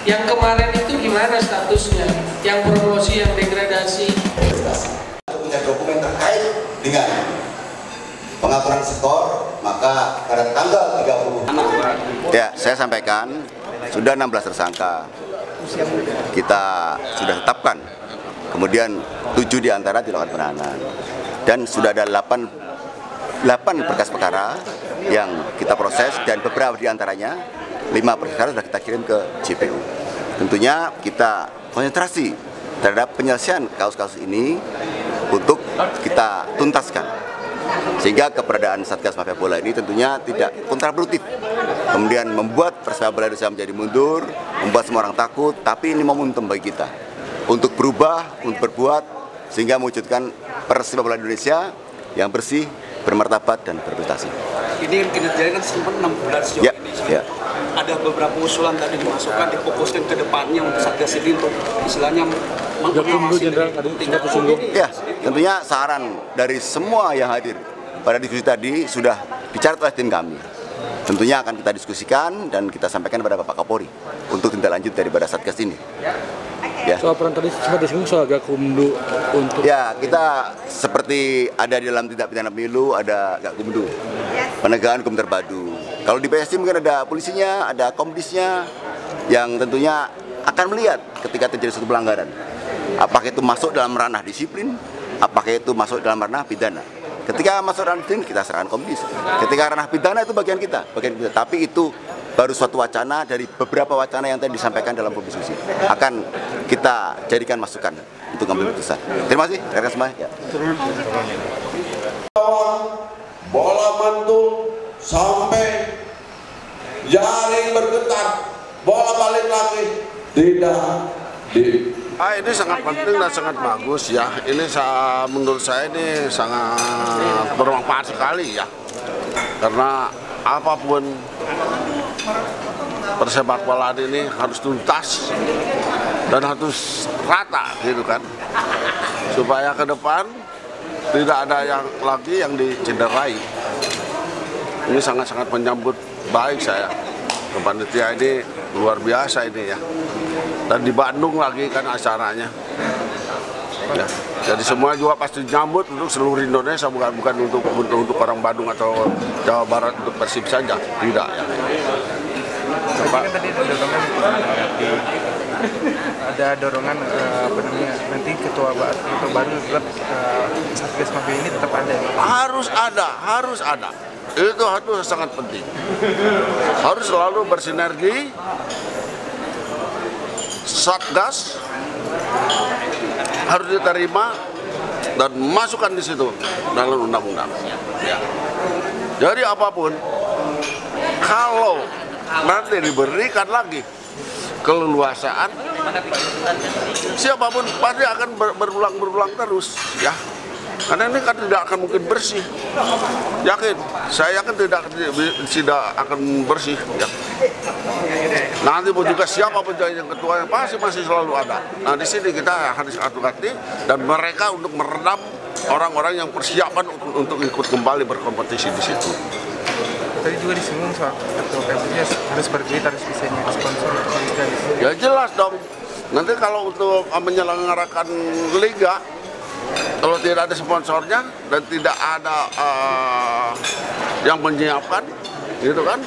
Yang kemarin itu gimana statusnya? Yang promosi, yang degradasi? Punya dokumen terkait dengan pengaturan skor, maka pada tanggal 30. Ya, saya sampaikan sudah 16 tersangka. Kita sudah tetapkan. Kemudian 7 diantara dilakukan penahanan. Dan sudah ada 8 berkas perkara yang kita proses dan beberapa diantaranya 5 perkara sudah kita kirim ke JPU. Tentunya kita konsentrasi terhadap penyelesaian kasus-kasus ini untuk kita tuntaskan. Sehingga keberadaan Satgas Mafia Bola ini tentunya tidak kontraproduktif. Kemudian membuat Persebaya Bola Indonesia menjadi mundur, membuat semua orang takut, tapi ini momentum bagi kita untuk berubah, untuk berbuat, sehingga mewujudkan Persebaya Bola Indonesia yang bersih, bermartabat, dan berprestasi. Ini kinerjanya kan sempat 6 bulan sejauh ini. Ya. Ada beberapa usulan tadi dimasukkan, difokuskan ke depannya untuk Satgas ini untuk istilahnya mengawasi tingkat tersebut. Ya, tentunya saran dari semua yang hadir pada diskusi tadi sudah bicara oleh tim kami. Tentunya akan kita diskusikan dan kita sampaikan kepada Bapak Kapolri untuk tindak lanjut daripada Satgas ini. Ya. Soal peran tadi sempat disinggung soal Gakumdu untuk. Ya, kita seperti ada di dalam tindak pidana pemilu, ada Gakumdu, penegakan hukum terpadu. Kalau di PSSI mungkin ada polisinya, ada komdisnya, yang tentunya akan melihat ketika terjadi suatu pelanggaran. Apakah itu masuk dalam ranah disiplin, apakah itu masuk dalam ranah pidana. Ketika masuk ranah disiplin, kita serahkan komdis. Ketika ranah pidana itu bagian kita. Tapi itu baru suatu wacana dari beberapa wacana yang tadi disampaikan dalam diskusi. Akan kita jadikan masukan untuk mengambil keputusan. Terima kasih, rekan semua. Ya. Bola mantul sampai jaring bergetar, bola balik lagi tidak di. Ini sangat penting dan sangat bagus ya. Ini menurut saya ini sangat bermanfaat sekali ya. Karena apapun persepak bolaan ini harus tuntas dan harus rata gitu kan. Supaya ke depan tidak ada yang lagi yang dicederai. Ini sangat-sangat menyambut baik saya. Panitia ini luar biasa ini ya. Dan di Bandung lagi kan acaranya. Ya. Jadi semua juga pasti nyambut untuk seluruh Indonesia, bukan untuk orang Bandung atau Jawa Barat untuk Persib saja, tidak ya. Kan tadi ada dorongan apa namanya, nanti ketua baru klub Satgas Mafia ini tetap ada. Harus ada. Itu sangat penting. Harus selalu bersinergi. Satgas harus diterima dan masukkan di situ dalam undang-undang. Ya. Jadi apapun, kalau nanti diberikan lagi keleluasaan, siapapun pasti akan berulang terus, ya. Karena ini kan tidak akan mungkin bersih. Yakin, saya yakin tidak akan bersih. Ya. Nanti pun juga siapapun yang ketuanya pasti masih selalu ada. Nah di sini kita harus hati-hati dan mereka untuk meredam orang-orang yang persiapan untuk ikut kembali berkompetisi di situ. Tadi juga disinggung soal ketua PSSI harus berduit, harus bisa nyari sponsor. Ya jelas dong. Nanti kalau untuk menyelenggarakan liga, kalau tidak ada sponsornya dan tidak ada yang menyiapkan, gitu kan,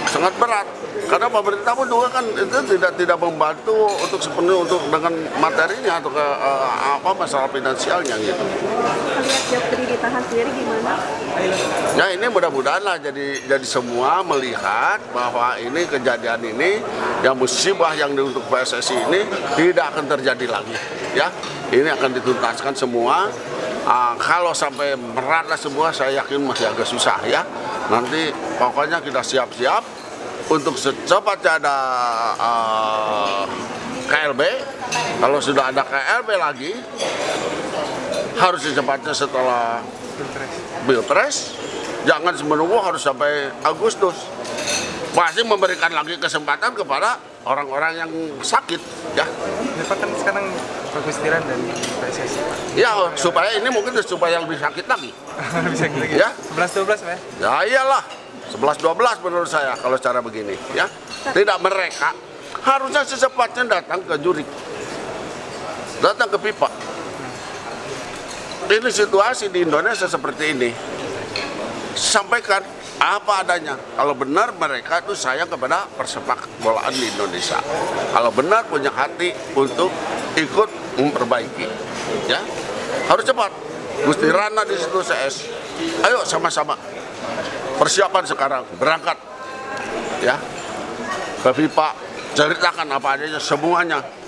sangat berat. Karena pemerintah pun juga kan itu tidak membantu untuk sepenuhnya untuk dengan materinya atau ke masalah finansialnya gitu. Siap ditahan sendiri gimana? Ya ini mudah-mudahan lah jadi semua melihat bahwa ini kejadian ini yang musibah yang untuk PSSI ini tidak akan terjadi lagi ya. Ini akan dituntaskan semua. Kalau sampai merata semua saya yakin masih agak susah ya. Nanti pokoknya kita siap-siap untuk secepatnya ada KLB. Kalau sudah ada KLB lagi harus secepatnya setelah Pilpres, jangan menunggu harus sampai Agustus. Pasti memberikan lagi kesempatan kepada orang-orang yang sakit, ya. Bapak kan sekarang Bagus Tiran dan PSSI. Ya, supaya ini mungkin supaya lebih sakit lagi. Lebih sakit lagi. Ya. 11-12, Pak. Ya iyalah, 11-12 menurut saya kalau cara begini, ya. Tidak mereka, harusnya secepatnya datang ke juri, datang ke FIFA. Ini situasi di Indonesia seperti ini, sampaikan apa adanya. Kalau benar mereka itu sayang kepada persepak bolaan di Indonesia, kalau benar punya hati untuk ikut memperbaiki, ya harus cepat. Gusti Rana di situ CS, ayo sama-sama persiapan sekarang, berangkat ya ke FIFA, ceritakan apa adanya semuanya.